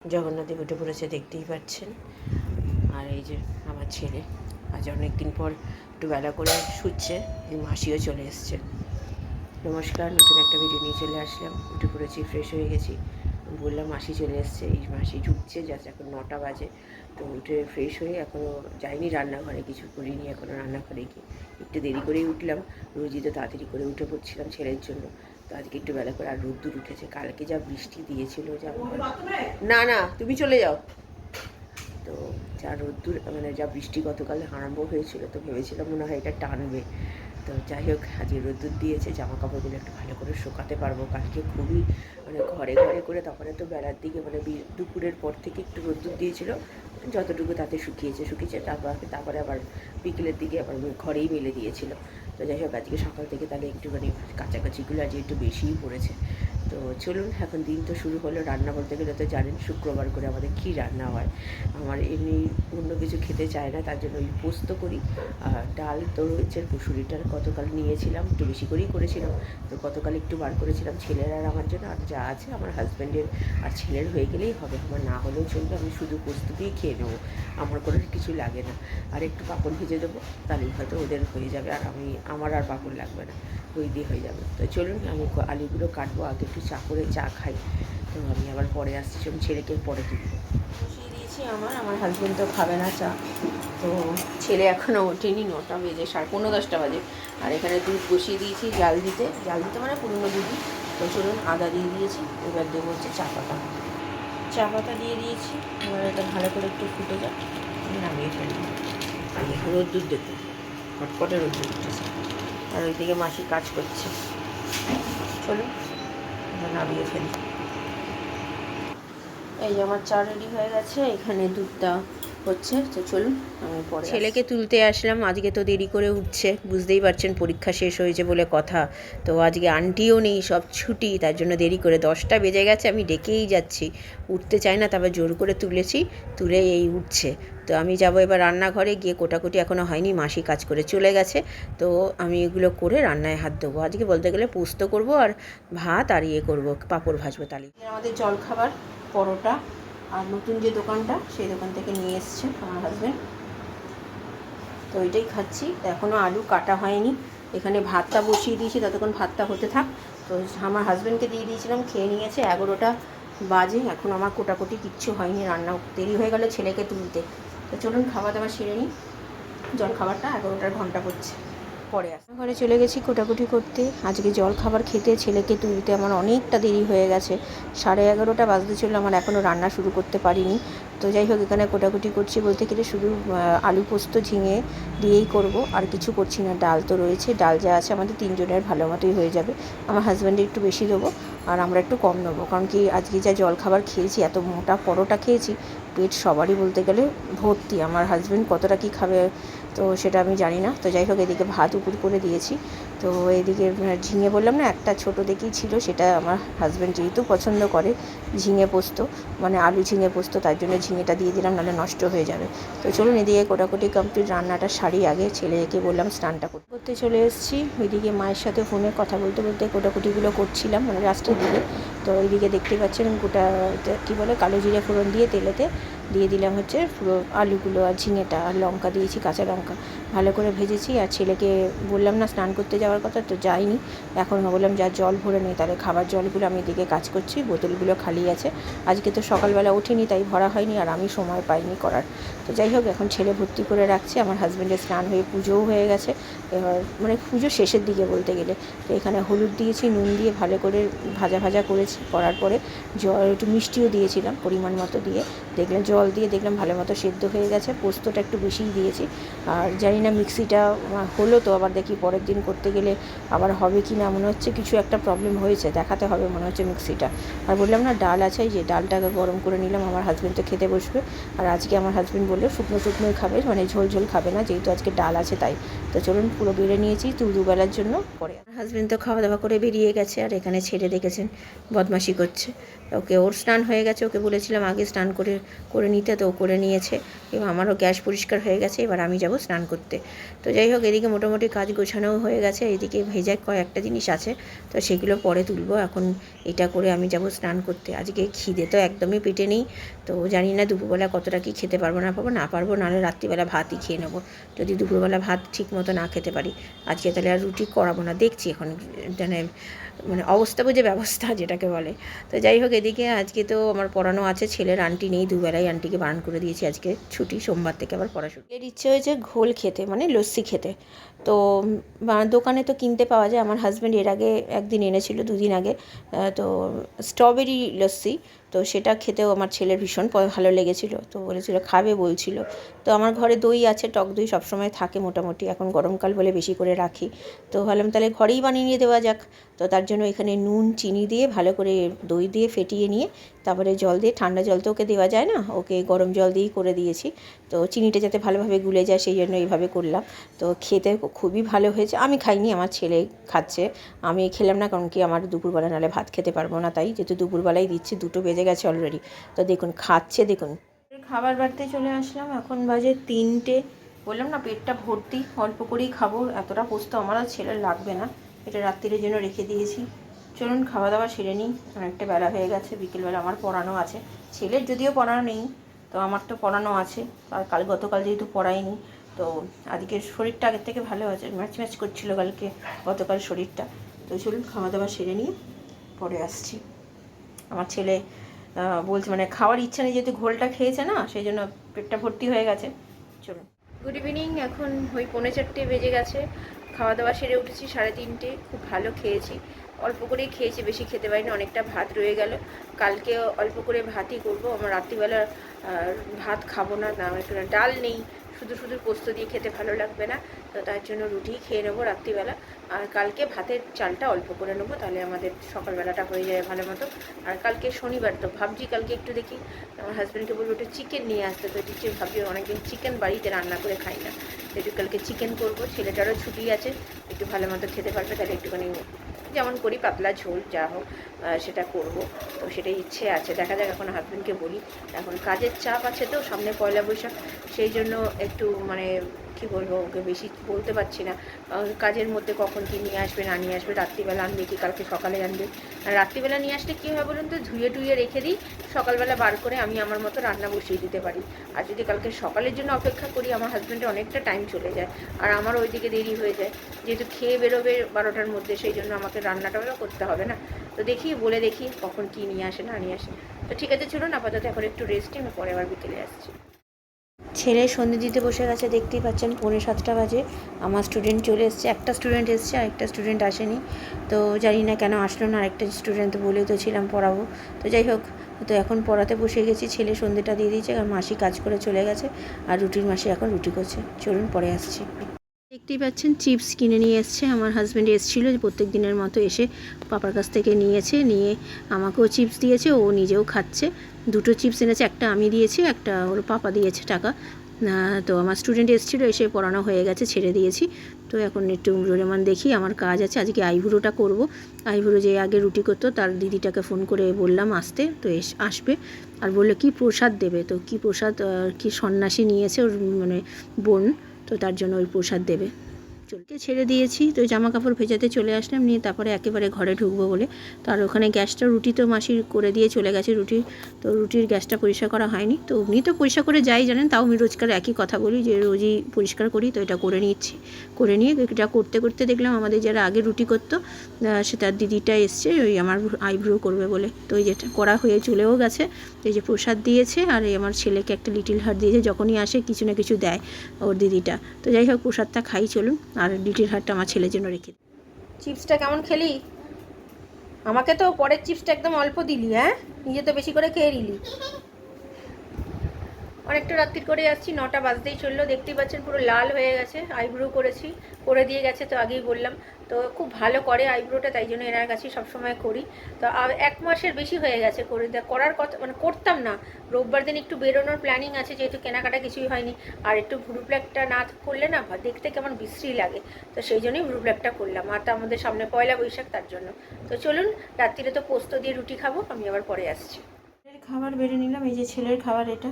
জগন্নাথদেব উঠে পড়েছে, দেখতেই পাচ্ছেন। আর এই যে আমার ছেলে আজ অনেক দিন পর একটু বেলা করে শুচ্ছে, মাসিও চলে এসছে। নমস্কার, নতুন একটা ভিডিও নিয়ে চলে আসলাম। উঠে পড়েছি, ফ্রেশ হয়ে গেছি, বললাম মাসি চলে এসছে। এই মাসি ঢুকছে, জাস্ট এখন 9টা বাজে। তো উঠে ফ্রেশ হয়ে এখনও যাইনি রান্নাঘরে, কিছু করিনি এখনও রান্নাঘরে গিয়ে। একটু দেরি করেই উঠলাম, রোজই তো তাড়াতাড়ি করে উঠে পড়ছিলাম ছেলের জন্য। তো আজকে একটু বেলা করে, আর রোদ্দুর উঠেছে। কালকে যা বৃষ্টি দিয়েছিল, যা না না তুমি চলে যাও। তো যা রোদ্দুর মানে যা বৃষ্টি গতকাল আরম্ভ হয়েছিল, তো ভেবেছিলাম মনে হয় এটা টানবে। তো যাই হোক, আজকে রোদ্দুর দিয়েছে, জামা কাপড়গুলো একটু ভালো করে শুকাতে পারবো। কালকে খুবই মানে ঘরে ঘরে করে, তখন তো বেলার দিকে মানে দুপুরের পর থেকে একটু রোদ্দুর দিয়েছিল, যতটুকু তাতে শুকিয়েছে। তারপরে আবার বিকেলের দিকে আবার ঘরেই মেলে দিয়েছিল। তো যাই হোক, আজকে সকাল থেকে তাহলে একটুখানি কাছাকাছিগুলো আজকে একটু বেশিই পড়েছে। তো চলুন, এখন দিন তো শুরু হলো। রান্না বলতে গেলে তো জানেন শুক্রবার করে আমাদের কী রান্না হয়। আমার এমনি অন্য কিছু খেতে চায় না, তার জন্য ওই পোস্ত করি। আর ডাল তো রয়েছে, মুসুরিটার গতকাল নিয়েছিলাম, একটু বেশি করেই করেছিলাম। তো গতকাল একটু বার করেছিলাম ছেলের আর আমার জন্য, আর যা আছে আমার হাজব্যান্ডের আর ছেলের হয়ে গেলেই হবে। আমার না হলেও চলবে, আমি শুধু পোস্ত দিয়ে খেয়ে নেবো, আমার কোনো কিছু লাগে না। আর একটু পাঁপড় ভেজে দেবো, তাহলেই হয়তো ওদের হয়ে যাবে। আর আমার আর পাঁপড় লাগবে না, ওই দিয়ে হয়ে যাবে। তো চলুন, আমি আলুগুলো কাটবো, আগে একটু চা করে চা খাই। তো আমি আবার পরে আসছি, সব ছেলেকে পরে তুলবো। বসিয়ে দিয়েছি আমার হাজব্যান্ড তো খাবে না চা। তো ছেলে এখনও ওঠেনি, 9টা বেজে 10:30 বাজে। আর এখানে দুধ বসিয়ে দিয়েছি জাল দিতে মানে পুরনো দুধই। তো চলুন, আদা দিয়ে দিয়েছি, এবার দেবো হচ্ছে চা পাতা দিয়ে দিয়েছি। এবার এটা ভালো করে একটু ফুটে যাক, আমি নামিয়ে ফেলবো। আর রোদ্দুর দেখুন, ফটফটে রোদ্দুর উঠেছে। আর ওইদিকে মাসি কাজ করছে। চলুন এবার নামিয়ে ফেলি। এই যে আমার চা রেডি হয়ে গেছে, এখানে দুধটা হচ্ছে। তো চলুন, আমি পরে ছেলেকে তুলতে আসলাম। আজকে তো দেরি করে উঠছে, বুঝতেই পারছেন, পরীক্ষা শেষ হয়েছে বলে কথা। তো আজকে আন্টিও নেই, সব ছুটি, তার জন্য দেরি করে 10টা বেজে গেছে। আমি ডেকেই যাচ্ছি, উঠতে চাই না, তারপর জোর করে তুলে এই উঠছে। তো আমি যাব এবার রান্নাঘরে গিয়ে, কোটাকুটি এখনও হয়নি, মাসি কাজ করে চলে গেছে। তো আমি এগুলো করে রান্নায় হাত দেবো। আজকে বলতে গেলে পোস্ত করব, আর ভাত আর করবো, পাঁপড় ভাজবো। তাহলে আমাদের জলখাবার পরোটা, আর নতুন যে দোকানটা সেই দোকান থেকে নিয়ে এসছে আমার হাজব্যান্ড। তো ওইটাই খাচ্ছি। এখনও আলু কাটা হয়নি, এখানে ভাতটা বসিয়ে দিয়েছি, ততক্ষণ ভাতটা হতে থাক। তো আমার হাজব্যান্ডকে দিয়ে দিয়েছিলাম, খেয়ে নিয়েছে। 11টা বাজে, এখন আমার কোটাকুটি কিচ্ছু হয়নি, রান্না দেরি হয়ে গেল ছেলেকে তুলতে। তো চলুন খাওয়া দাওয়া সেরে নিই, জলখাবারটা 11টার ঘন্টা পড়ছে, পরে ঘরে চলে গেছি কোটাকুটি করতে। আজকে জল খাবার খেতে ছেলেকে তুলতে আমার অনেকটা দেরি হয়ে গেছে, 11:30 বাজতে চললো, আমার এখনও রান্না শুরু করতে পারিনি। তো যাই হোক, এখানে কোটাকুটি করছি বলতে গেলে শুধু আলু পোস্ত ঝিঙে দিয়েই করব, আর কিছু করছি না। ডাল তো রয়েছে, ডাল যা আছে আমাদের 3 জনের ভালো মতোই হয়ে যাবে। আমার হাজব্যান্ডের একটু বেশি দেবো, আর আমরা একটু কম নেবো, কারণ কি আজকে যা জল খাবার খেয়েছি, এত মোটা পরোটা খেয়েছি, পেট সবারই বলতে গেলে ভর্তি। আমার হাজব্যান্ড কতটা কী খাবে তো সেটা আমি জানি না। তো যাই হোক, এদিকে ভাত উপর করে দিয়েছি। তো এদিকে ঝিঙে বললাম না, একটা ছোটো দেখেই ছিল, সেটা আমার হাজব্যান্ড যেহেতু পছন্দ করে ঝিঙে পোস্ত, মানে আলু ঝিঙে পোস্ত, তার জন্য ঝিঙেটা দিয়ে দিলাম, নাহলে নষ্ট হয়ে যাবে। তো চলুন, এদিকে কোটাকুটি কমপ্লিট, রান্নাটা সারি আগে, ছেলেকে বললাম স্নানটা করতে চলে এসেছি। ওইদিকে মায়ের সাথে ফোনে কথা বলতে বলতে কোটাকুটিগুলো করছিলাম, মানে রাস্তার দিকে। তো ওইদিকে দেখতে পাচ্ছেন গোটা কী বলে, কালো জিরে ফোড়ন দিয়ে তেলেতে দিয়ে দিলাম হচ্ছে পুরো আলুগুলো, আর ঝিঙেটা, আর লঙ্কা দিয়েছি, কাঁচা লঙ্কা ভালো করে ভেজেছি। আর ছেলেকে বললাম না স্নান করতে যাওয়ার কথা, তো যাইনি। এখন বললাম যা জল ভরে নেই, তাহলে খাবার জলগুলো আমি এদিকে কাজ করছি, বোতলগুলো খালি আছে। আজকে তো সকালবেলা উঠিনি, তাই ভরা হয়নি, আর আমি সময় পাইনি করার। তো যাই হোক, এখন ছেলে ভর্তি করে রাখছি। আমার হাজব্যান্ডের স্নান হয়ে পুজোও হয়ে গেছে, এবার মানে পুজো শেষের দিকে বলতে গেলে। তো এখানে হলুদ দিয়েছি, নুন দিয়ে ভালো করে ভাজা করেছি, করার পরে জল একটু মিষ্টিও দিয়েছিলাম পরিমাণ মতো দিয়ে, দেখলাম জল দিয়ে দেখলাম ভালো মতো সেদ্ধ হয়ে গেছে। পোস্তটা একটু বেশিই দিয়েছি। আর জানি না মিক্সিটা হলো তো, আবার দেখি পরের দিন করতে গেলে আবার হবে কি না, মনে হচ্ছে কিছু একটা প্রবলেম হয়েছে, দেখাতে হবে মনে হচ্ছে মিক্সিটা। আর বললাম না ডাল আছে, এই যে ডালটাকে গরম করে নিলাম, আমার হাজব্যান্ড তো খেতে বসবে। আর আজকে আমার হাজব্যান্ড বললো শুকনোই খাবে, মানে ঝোল খাবে না, যেহেতু আজকে ডাল আছে তাই। তো চলুন, পুরো বেড়ে নিয়েছি দুবেলার জন্য। পরে আমার হাজব্যান্ড তো খাওয়া দাওয়া করে বেরিয়ে গেছে, আর এখানে ছেড়ে দেখেছেন বদমাশি করছে। ওর স্নান হয়ে গেছে, ওকে বলেছিলাম আগে স্নান করে নিতে, তো ও করে নিয়েছে এবং আমারও গ্যাস পরিষ্কার হয়ে গেছে। এবার আমি যাব স্নান করতে। তো যাই হোক, এদিকে মোটামুটি কাজ গোছানোও হয়ে গেছে, এদিকে ভেজা কয়েকটা জিনিস আছে, তো সেগুলো পরে তুলবো। এখন এটা করে আমি যাব স্নান করতে। আজকে খিদে তো একদমই পেটে নেই, তো জানি না দুপুরবেলা কতটা কি খেতে পারবো না পারবো, নাহলে রাত্রিবেলা ভাতই খেয়ে নেবো যদি দুপুরবেলা ভাত ঠিক মতো না খেতে পারি। আজকে তাহলে আর রুটি করাবো না, দেখছি এখন মানে অবস্থা বুঝে ব্যবস্থা যেটাকে বলে। তো যাই হোক, এদিকে আজকে তো আমার পড়ানো আছে, ছেলের আন্টি নেই, দুবেলাই আন্টিকে বারণ করে দিয়েছি, আজকে ছুটি, সোমবার থেকে আবার পড়া শুরু। এর ইচ্ছে হয়েছে ঘোল খেতে, মানে লস্যি খেতে। তো দোকানে তো কিনতে পাওয়া যায়, আমার হাজব্যান্ড এর আগে একদিন এনেছিল, 2 দিন আগে, তো স্ট্রবেরি লস্যি। তো সেটা খেতেও আমার ছেলের ভীষণ ভালো লেগেছিলো, তো বলেছিল খাবে বলছিল। তো আমার ঘরে দই আছে, টক দই সবসময় থাকে মোটামুটি, এখন গরমকাল বলে বেশি করে রাখি। তো ভাবলাম তাহলে ঘরেই বানিয়ে দেওয়া যাক। তো তার জন্য এখানে নুন চিনি দিয়ে ভালো করে দই দিয়ে ফেটিয়ে নিয়ে তারপরে জল দিয়ে, ঠান্ডা জল তো ওকে দেওয়া যায় না, ওকে গরম জল দিয়েই করে দিয়েছি। তো চিনিটা যাতে ভালোভাবে গুলে যায় সেই জন্য এইভাবে করলাম। তো খেতে খুবই ভালো হয়েছে। আমি খাইনি, আমার ছেলে খাচ্ছে, আমি খেলাম না, কারণ কি আমার দুপুরবেলা নাহলে ভাত খেতে পারবো না, তাই যেহেতু দুপুরবেলায় দিচ্ছি, 2টো বেজে গেছে অলরেডি। তো দেখুন খাচ্ছে, দেখুন। খাবার বাড়তে চলে আসলাম, এখন বাজে 3টে। বললাম না পেটটা ভর্তি, অল্প করেই খাবো, এতটা পোস্ত আমার আর ছেলের লাগবে না, এটা রাত্রির জন্য রেখে দিয়েছি। চলুন খাওয়া দাওয়া সেরে নিই, অনেকটা বেলা হয়ে গেছে, বিকেলবেলা আমার পড়ানো আছে, ছেলের যদিও পড়ানো নেই, তো আমার তো পড়ানো আছে। আর গতকাল যেহেতু পড়াইনি, তো আজকে শরীরটা আগের থেকে ভালো আছে, ম্যাচ করছিল গতকাল শরীরটা। তো চলুন খাওয়া দাওয়া সেরে নিয়ে পরে আসছি। আমার ছেলে বলছে, মানে খাওয়ার ইচ্ছা নেই, যেহেতু ঘোলটা খেয়েছে না, সেই জন্য পেটটা ভর্তি হয়ে গেছে। চলুন, গুড ইভিনিং। এখন ওই 3:45 বেজে গেছে, খাওয়া দাওয়া সেরে উঠেছি 3:30। খুব ভালো খেয়েছি, অল্প করেই খেয়েছি, বেশি খেতে পারিনি, অনেকটা ভাত রয়ে গেল। কালকে অল্প করে ভাতই করব, আমার রাত্রিবেলা ভাত খাবো না, আমার একটু ডাল নেই, শুধু শুধু পোস্ত দিয়ে খেতে ভালো লাগবে না, তো তার জন্য রুটি খেয়ে নেবো রাত্রিবেলা। আর কালকে ভাতের চালটা অল্প করে নেবো, তাহলে আমাদের সকালবেলাটা হয়ে যায় ভালো মতো। আর কালকে শনিবার, তো ভাবছি কালকে একটু দেখি, আমার হাজব্যান্ডকে বলবো একটু চিকেন নিয়ে আসতে, তো একটু ভাবছি অনেকদিন চিকেন বাড়িতে রান্না করে খাই না, তো একটু কালকে চিকেন করবো, ছেলেটারও ছুটি আছে, একটু ভালো মতো খেতে পারবে, তাহলে একটুখানি যেমন করি পাতলা ঝোল যা হোক সেটা করব। তো সেটাই ইচ্ছে আছে, দেখা যাক, এখন হাজব্যান্ডকে বলি। এখন কাজের চাপ আছে তো, সামনে পয়লা বৈশাখ, সেই জন্য একটু মানে কী বলবো, ওকে বেশি বলতে পারছি না, কাজের মধ্যে কখন কী নিয়ে আসবে না নিয়ে আসবে, রাত্রিবেলা আনবে কি কালকে সকালে আনবে। আর রাত্রিবেলা নিয়ে আসলে কী হয় বলুন তো, ধুয়ে টুয়ে রেখে দিই, সকালবেলা বার করে আমি আমার মতো রান্না বসিয়ে দিতে পারি। আর যদি কালকে সকালের জন্য অপেক্ষা করি, আমার হাজব্যান্ডের অনেকটা টাইম চলে যায়, আর আমার ওইদিকে দেরি হয়ে যায়, যেহেতু খেয়ে বেরোবে 12টার মধ্যে, সেই জন্য আমাকে রান্নাটাও করতে হবে না। তো দেখি, বলে দেখি কখন কী নিয়ে আসে না নিয়ে আসে। তো ঠিক আছে, চলুন আপাতত এখন একটু রেস্টে, আমি পরে আবার বিকেলে আসছি। ছেলে সন্ধে দিতে বসে গেছে, দেখতেই পাচ্ছেন 6:45 বাজে। আমার স্টুডেন্ট চলে এসছে, একটা স্টুডেন্ট এসছে, আরেকটা স্টুডেন্ট আসেনি, তো জানি না কেন আসলো না। আরেকটা স্টুডেন্ট তো বলেই তো ছিলাম পড়াবো, তো যাই হোক, তো এখন পড়াতে বসে গেছি। ছেলে সন্ধেটা দিয়ে দিয়েছে, কারণ মাসি কাজ করে চলে গেছে, আর রুটির মাসি এখন রুটি করছে। চলুন পরে আসছি। দেখতেই পাচ্ছেন চিপস কিনে নিয়ে এসছে, আমার হাজব্যান্ড এসেছিলো প্রত্যেক দিনের মতো, এসে পাপার কাছ থেকে নিয়ে আমাকেও চিপস দিয়েছে, ও নিজেও খাচ্ছে। 2টো চিপস এনেছে, একটা আমি দিয়েছি, একটা ওর পাপা দিয়েছে টাকা। তো আমার স্টুডেন্ট এসেছিলো, এসে পড়ানো হয়ে গেছে, ছেড়ে দিয়েছি। তো এখন একটু ডোরেমন দেখি, আমার কাজ আছে আজকে, আইবুড়োটা করব। আইবুড়ো যে আগে রুটি করতো, তার দিদিটাকে ফোন করে বললাম আসতে, তো আসবে। আর বললো কি প্রসাদ দেবে, তো কি প্রসাদ, কি সন্ন্যাসী নিয়েছে ওর মানে বোন, তো তার জন্য ওই প্রসাদ দেবে। চলতে ছেড়ে দিয়েছি, তো জামা কাপড় ভেজাতে চলে আসলাম, নিয়ে তারপরে একেবারে ঘরে ঢুকবো বলে। তো আর ওখানে গ্যাসটা, রুটি তো মাসি করে দিয়ে চলে গেছে, তো রুটির গ্যাসটা পরিষ্কার করা হয়নি, তো উনি তো পরিষ্কার করে যাই জানেন, তাও আমি রোজকার একই কথা বলি যে রোজই পরিষ্কার করি, তো এটা করে নিচ্ছি। করে নিয়ে এটা করতে করতে দেখলাম আমাদের যারা আগে রুটি করতো, সে তার দিদিটা এসছে ওই আমার আইব্রো করবে বলে, তো ওই যেটা করা হয়ে চলেও গেছে। এই যে প্রসাদ দিয়েছে, আর এই আমার ছেলেকে একটা লিটিল হার্ট দিয়েছে, যখনই আসে কিছু না কিছু দেয় ওর দিদিটা। তো যাই হোক, প্রসাদটা খাই চলুন, আর লিটিল হার্টটা আমার ছেলের জন্য রেখে। চিপসটা কেমন খেলি? আমাকে তো পরের চিপসটা একদম অল্প দিলি, হ্যাঁ, নিজে তো বেশি করে খেয়ে নিলি। অনেকটা রাত্রি করে আসছি, 9টা বাজতেই চললো। দেখতেই পাচ্ছেন পুরো লাল হয়ে গেছে, আইব্রো করেছি, করে দিয়ে গেছে, তো আগেই বললাম। তো খুব ভালো করে আইব্রোটা, তাই জন্য এনার কাছেই সবসময় করি। তো 1 মাসের বেশি হয়ে গেছে করার কথা, মানে করতাম না। রোববার দিন একটু বেরোনোর প্ল্যানিং আছে, যেহেতু কেনাকাটা কিছুই হয়নি। আর একটু ভ্রু প্ল্যাকটা না করলে না দেখতে কেমন বিশ্রী লাগে, তো সেই জন্যই ভ্রু প্ল্যাকটা করলাম। আর তো আমাদের সামনে পয়লা বৈশাখ, তার জন্য। তো চলুন, রাত্রিরে তো পোস্ত দিয়ে রুটি খাবো, আমি আবার পরে আসছি। খাবার বেড়ে নিলাম, এই যে ছেলের খাবার এটা।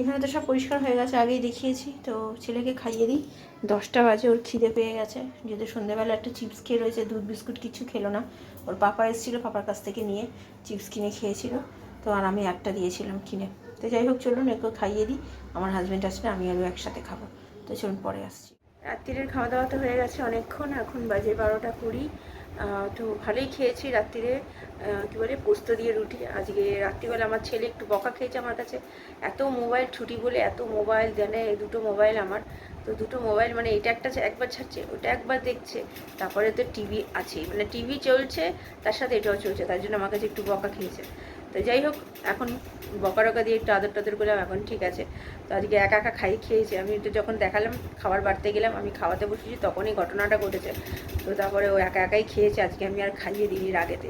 এখানে তো সব পরিষ্কার হয়ে গেছে, আগেই দেখিয়েছি। তো ছেলেকে খাইয়ে দিই, 10টা বাজে, ওর খিদে পেয়ে গেছে। যেহেতু সন্ধ্যেবেলা একটা চিপস খেয়ে রয়েছে, দুধ বিস্কুট কিছু খেলো না। ওর পাপা এসেছিলো, পাপার কাছ থেকে নিয়ে চিপস কিনে খেয়েছিল। তো আর আমি একটা দিয়েছিলাম কিনে। তো যাই হোক, চলুন একটু খাইয়ে দিই। আমার হাজব্যান্ড আসলে আমি আরও একসাথে খাবো। তো চলুন পরে আসছি। রাত্রিরের খাওয়া দাওয়া তো হয়ে গেছে অনেকক্ষণ, এখন বাজে 12টা 20। তো ভালোই খেয়েছি রাত্রিরে। কী বলে, পোস্ত দিয়ে রুটি। আজকে রাত্রিবেলা আমার ছেলে একটু বকা খেয়েছে আমার কাছে। এত মোবাইল ছুটি বলে এত মোবাইল দেনে, 2টো মোবাইল আমার। তো 2টো মোবাইল, মানে এটা একটা একবার ছাড়ছে, ওটা একবার দেখছে। তারপরে তো টিভি আছেই, মানে টিভি চলছে, তার সাথে এটাও চলছে, তার জন্য আমার কাছে একটু বকা খেয়েছে। তো যাই হোক, এখন বকা টকা দিয়ে একটু আদর টাদর করলাম, এখন ঠিক আছে। তো আজকে একা একা খেয়েছে। আমি তো যখন দেখালাম, খাবার বাড়তে গেলাম, আমি খাওয়াতে বসেছি, তখনই ঘটনাটা ঘটেছে। তো তারপরে ও একা একাই খেয়েছে, আজকে আমি আর খাইয়ে দিইনি রাগেতে।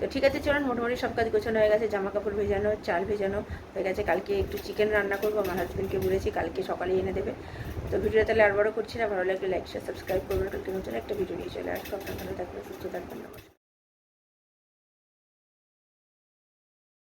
তো ঠিক আছে, চলুন, মোটামুটি সব কাজ গোছানো হয়ে গেছে। জামা কাপড় ভেজানো, চাল ভেজানো হয়ে গেছে। কালকে একটু চিকেন রান্না করবো, আমার হাজব্যান্ডকে বলেছি কালকে সকালে এনে দেবে। তো ভিডিওটা তাহলে আর বড় করছি না, ভালো লাগলে লাইক শেয়ার সাবস্ক্রাইব করবেন। কালকে নতুন একটা ভিডিও নিয়ে চলে আসবো। আপনার ভালো থাকবেন, সুস্থ থাকবেন।